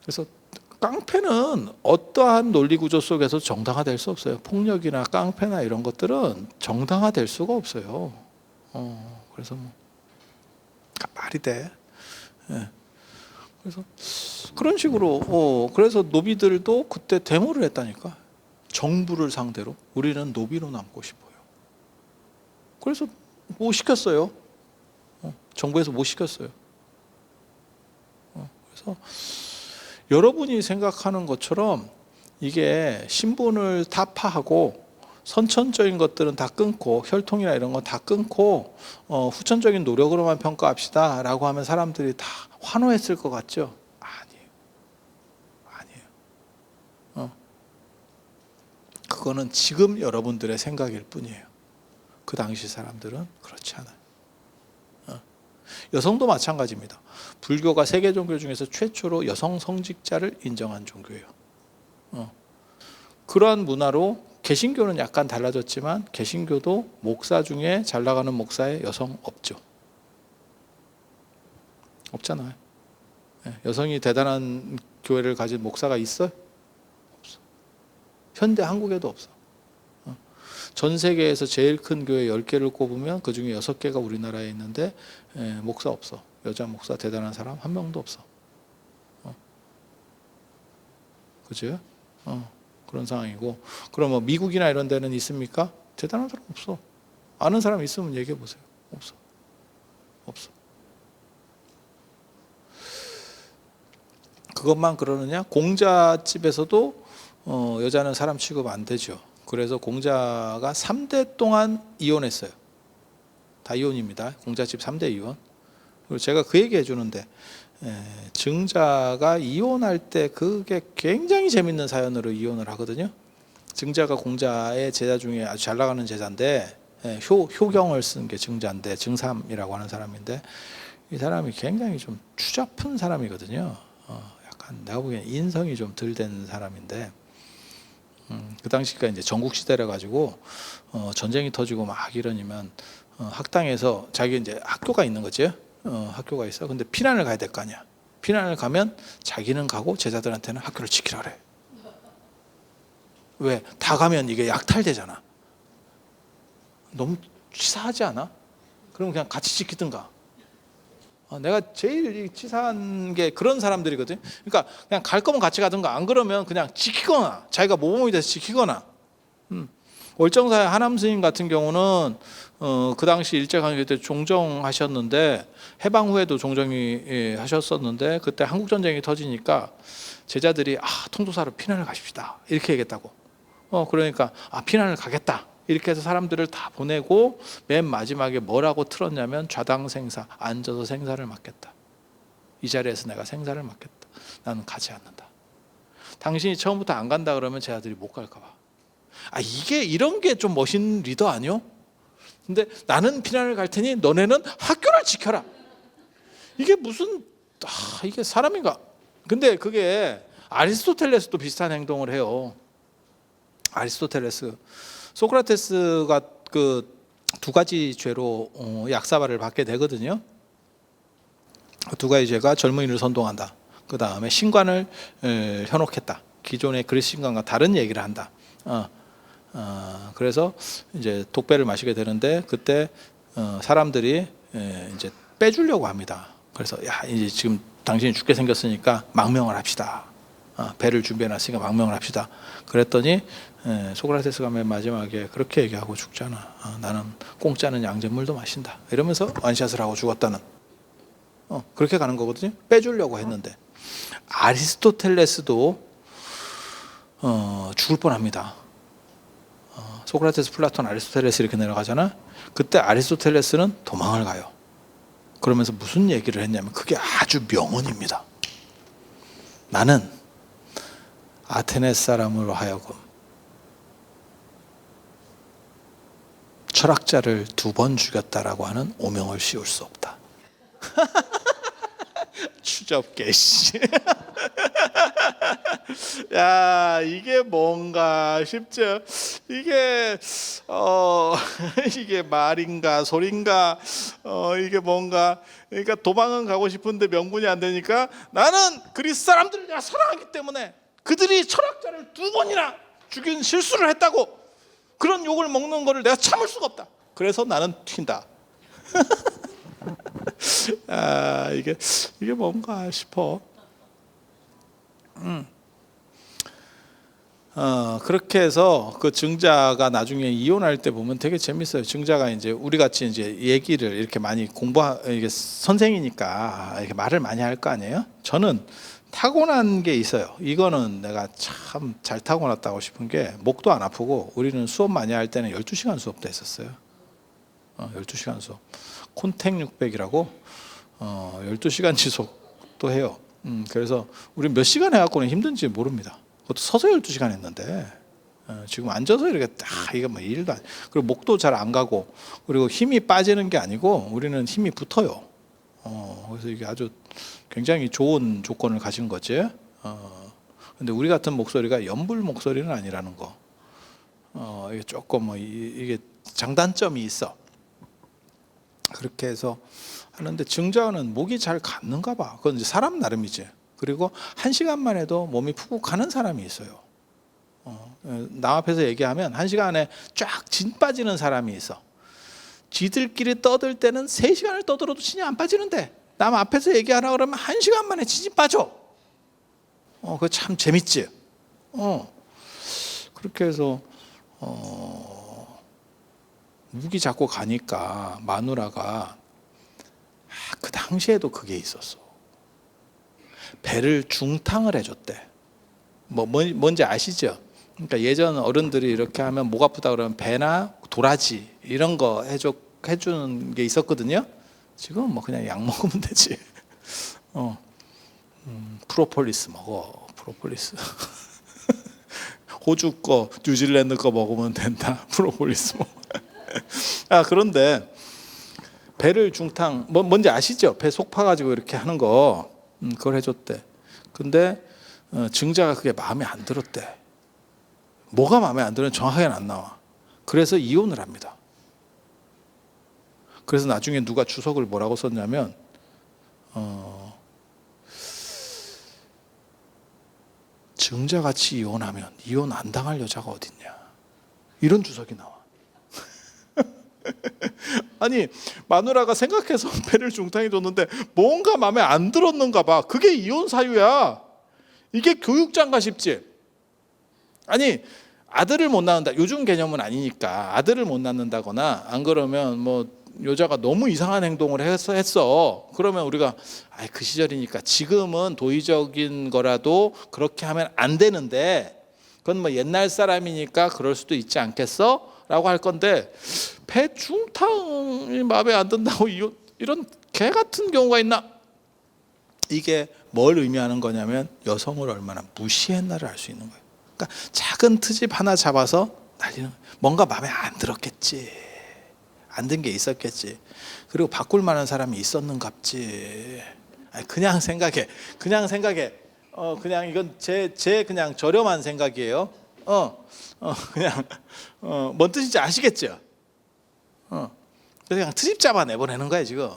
그래서 깡패는 어떠한 논리 구조 속에서 정당화될 수 없어요. 폭력이나 깡패나 이런 것들은 정당화될 수가 없어요. 그래서 뭐 말이 돼. 그래서 그런 식으로 그래서 노비들도 그때 데모를 했다니까. 정부를 상대로 우리는 노비로 남고 싶어요. 그래서 뭐 시켰어요. 정부에서 뭐 시켰어요. 그래서 여러분이 생각하는 것처럼 이게 신분을 타파하고 선천적인 것들은 다 끊고 혈통이나 이런 건 다 끊고 후천적인 노력으로만 평가합시다 라고 하면 사람들이 다 환호했을 것 같죠? 아니에요. 그거는 지금 여러분들의 생각일 뿐이에요. 그 당시 사람들은 그렇지 않아요. 여성도 마찬가지입니다. 불교가 세계 종교 중에서 최초로 여성 성직자를 인정한 종교예요. 그러한 문화로 개신교는 약간 달라졌지만 개신교도 목사 중에 잘 나가는 목사에 여성 없죠. 없잖아요. 여성이 대단한 교회를 가진 목사가 있어요? 없어. 현대 한국에도 없어. 전 세계에서 제일 큰 교회 10개를 꼽으면 그 중에 6개가 우리나라에 있는데 목사 없어. 여자 목사 대단한 사람 한 명도 없어. 그죠? 그런 상황이고. 그럼 뭐 미국이나 이런 데는 있습니까? 대단한 사람 없어. 아는 사람 있으면 얘기해 보세요. 없어. 없어. 그것만 그러느냐? 공자집에서도 여자는 사람 취급 안 되죠. 그래서 공자가 3대 동안 이혼했어요. 다 이혼입니다. 공자집 3대 이혼. 그리고 제가 그 얘기 해주는데 증자가 이혼할 때 그게 굉장히 재밌는 사연으로 이혼을 하거든요. 증자가 공자의 제자 중에 아주 잘 나가는 제자인데 효경을 쓴 게 증자인데 증삼이라고 하는 사람인데 이 사람이 굉장히 좀 추잡한 사람이거든요. 약간 내가 보기엔 인성이 좀 덜 된 사람인데 그 당시가 이제 전국 시대라 가지고 전쟁이 터지고 막 이러니면 학당에서 자기 이제 학교가 있는 거지. 학교가 있어. 근데 피난을 가야 될 거 아니야. 피난을 가면 자기는 가고 제자들한테는 학교를 지키라 그래. 왜? 다 가면 이게 약탈되잖아. 너무 치사하지 않아? 그럼 그냥 같이 지키든가. 내가 제일 치사한 게 그런 사람들이거든. 그러니까 그냥 갈 거면 같이 가든가, 안 그러면 그냥 지키거나 자기가 모범이 돼서 지키거나. 월정사의 하남 스님 같은 경우는 그 당시 일제강점기 때 종정하셨는데 해방 후에도 종정이 하셨었는데 그때 한국 전쟁이 터지니까 제자들이 통도사로 피난을 가십시다 이렇게 얘기했다고. 그러니까 피난을 가겠다. 이렇게 해서 사람들을 다 보내고 맨 마지막에 뭐라고 틀었냐면 좌당 생사, 앉아서 생사를 맡겠다. 이 자리에서 내가 생사를 맡겠다. 나는 가지 않는다. 당신이 처음부터 안 간다 그러면 제 아들이 못 갈까 봐. 이게 이런 게 좀 멋있는 리더 아니요? 근데 나는 피난을 갈 테니 너네는 학교를 지켜라. 이게 무슨 이게 사람인가? 근데 그게 아리스토텔레스도 비슷한 행동을 해요. 아리스토텔레스 소크라테스가 그 두 가지 죄로 약사발을 받게 되거든요. 두 가지 죄가 젊은이를 선동한다. 그 다음에 신관을 현혹했다. 기존의 그리스 신관과 다른 얘기를 한다. 그래서 이제 독배를 마시게 되는데 그때 사람들이 이제 빼주려고 합니다. 그래서 이제 지금 당신이 죽게 생겼으니까 망명을 합시다. 배를 준비해놨으니까 망명을 합시다. 그랬더니 소크라테스가 맨 마지막에 그렇게 얘기하고 죽잖아. 나는 공짜는 양잿물도 마신다. 이러면서 완샷을 하고 죽었다는. 그렇게 가는 거거든요. 빼주려고 했는데 아리스토텔레스도 죽을 뻔합니다. 소크라테스, 플라톤, 아리스토텔레스 이렇게 내려가잖아. 그때 아리스토텔레스는 도망을 가요. 그러면서 무슨 얘기를 했냐면 그게 아주 명언입니다. 나는 아테네 사람으로 하여금 철학자를 2번 죽였다라고 하는 오명을 씌울 수 없다. 추접게 씨. 야, 이게 뭔가 싶죠. 이게 이게 말인가 소린가. 이게 뭔가. 그러니까 도망은 가고 싶은데 명분이 안 되니까 나는 그리스 사람들을 내가 사랑하기 때문에 그들이 철학자를 2번이나 죽인 실수를 했다고 그런 욕을 먹는 거를 내가 참을 수가 없다. 그래서 나는 튄다. 이게 뭔가 싶어. 그렇게 해서 그 증자가 나중에 이혼할 때 보면 되게 재밌어요. 증자가 이제 우리 같이 이제 얘기를 이렇게 많이 이게 선생이니까 이렇게 말을 많이 할 거 아니에요? 저는 타고난 게 있어요. 이거는 내가 참 잘 타고났다고 싶은 게 목도 안 아프고 우리는 수업 많이 할 때는 12시간 수업도 했었어요. 12시간 수업. 콘택 600이라고 12시간 지속도 해요. 그래서 우리 몇 시간 해갖고는 힘든지 모릅니다. 그것도 서서 12시간 했는데 지금 앉아서 이렇게 딱 이게 뭐 일도 아니고 그리고 목도 잘 안 가고 그리고 힘이 빠지는 게 아니고 우리는 힘이 붙어요. 그래서 이게 아주 굉장히 좋은 조건을 가진 거지. 근데 우리 같은 목소리가 연불 목소리는 아니라는 거. 이게 조금 이게 장단점이 있어. 그렇게 해서 하는데 증자는 목이 잘 갔는가 봐. 그건 이제 사람 나름이지. 그리고 1시간만 해도 몸이 푹 가는 사람이 있어요. 남 앞에서 얘기하면 1시간에 쫙 진 빠지는 사람이 있어. 지들끼리 떠들 때는 3시간을 떠들어도 진이 안 빠지는데 남 앞에서 얘기하라 그러면 1시간 만에 진이 빠져. 그거 참 재밌지. 그렇게 해서 무기 잡고 가니까 마누라가 그 당시에도 그게 있었어. 배를 중탕을 해줬대. 뭔지 아시죠? 그러니까 예전 어른들이 이렇게 하면 목 아프다 그러면 배나 도라지 이런 거 해주는 게 있었거든요. 지금 뭐 그냥 약 먹으면 되지. 프로폴리스 먹어. 프로폴리스. 호주 거, 뉴질랜드 거 먹으면 된다. 프로폴리스 먹어. 그런데 배를 중탕 뭔지 아시죠? 배 속 파가지고 이렇게 하는 거 그걸 해줬대. 근데 증자가 그게 마음에 안 들었대. 뭐가 마음에 안 들으면 정확하게는 안 나와. 그래서 이혼을 합니다. 그래서 나중에 누가 주석을 뭐라고 썼냐면 증자같이 이혼하면 이혼 안 당할 여자가 어딨냐, 이런 주석이 나와. 아니 마누라가 생각해서 배를 중탕해 줬는데 뭔가 마음에 안 들었는가 봐. 그게 이혼 사유야. 이게 교육장가 싶지. 아니 아들을 못 낳는다, 요즘 개념은 아니니까 아들을 못 낳는다거나 안 그러면 뭐 여자가 너무 이상한 행동을 했어. 그러면 우리가 그 시절이니까 지금은 도의적인 거라도 그렇게 하면 안 되는데 그건 뭐 옛날 사람이니까 그럴 수도 있지 않겠어? 라고 할 건데 배 중탕이 마음에 안 든다고 이런 개 같은 경우가 있나? 이게 뭘 의미하는 거냐면 여성을 얼마나 무시했나를 알 수 있는 거예요. 그러니까 작은 트집 하나 잡아서 난리는, 뭔가 마음에 안 들었겠지, 안 든 게 있었겠지, 그리고 바꿀 만한 사람이 있었는갑지. 그냥 생각해. 그냥 이건 제 그냥 저렴한 생각이에요. 그냥 뭔 뜻인지 아시겠죠? 그래서 그냥 트집 잡아 내보내는 거야 지금.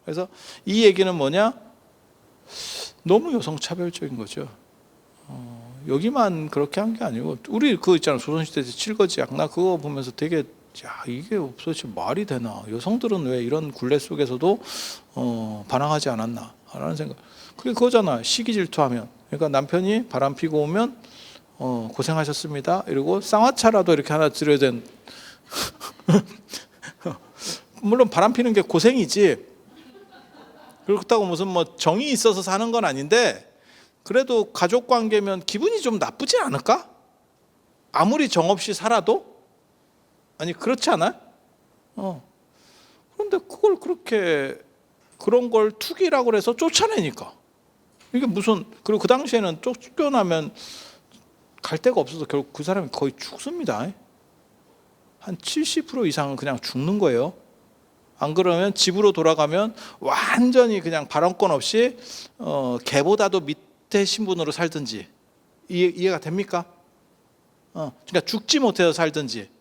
그래서 이 얘기는 뭐냐? 너무 여성차별적인 거죠. 여기만 그렇게 한 게 아니고 우리 그거 있잖아, 조선시대 칠거지 약나 그거 보면서 되게 이게 도대체 말이 되나, 여성들은 왜 이런 굴레 속에서도 반항하지 않았나 라는 생각. 그게 그거잖아, 시기 질투하면. 그러니까 남편이 바람 피고 오면 고생하셨습니다 이러고 쌍화차라도 이렇게 하나 드려야 된. 물론 바람 피는 게 고생이지, 그렇다고 무슨 뭐 정이 있어서 사는 건 아닌데 그래도 가족 관계면 기분이 좀 나쁘지 않을까? 아무리 정없이 살아도? 아니 그렇지 않아? 그런데 그걸 그렇게 그런 걸 투기라고 해서 쫓아내니까 이게 무슨. 그리고 그 당시에는 쫓겨나면 갈 데가 없어서 결국 그 사람이 거의 죽습니다. 한 70% 이상은 그냥 죽는 거예요. 안 그러면 집으로 돌아가면 완전히 그냥 발언권 없이 개보다도 밑에 신분으로 살든지. 이해가 됩니까? 그러니까 죽지 못해서 살든지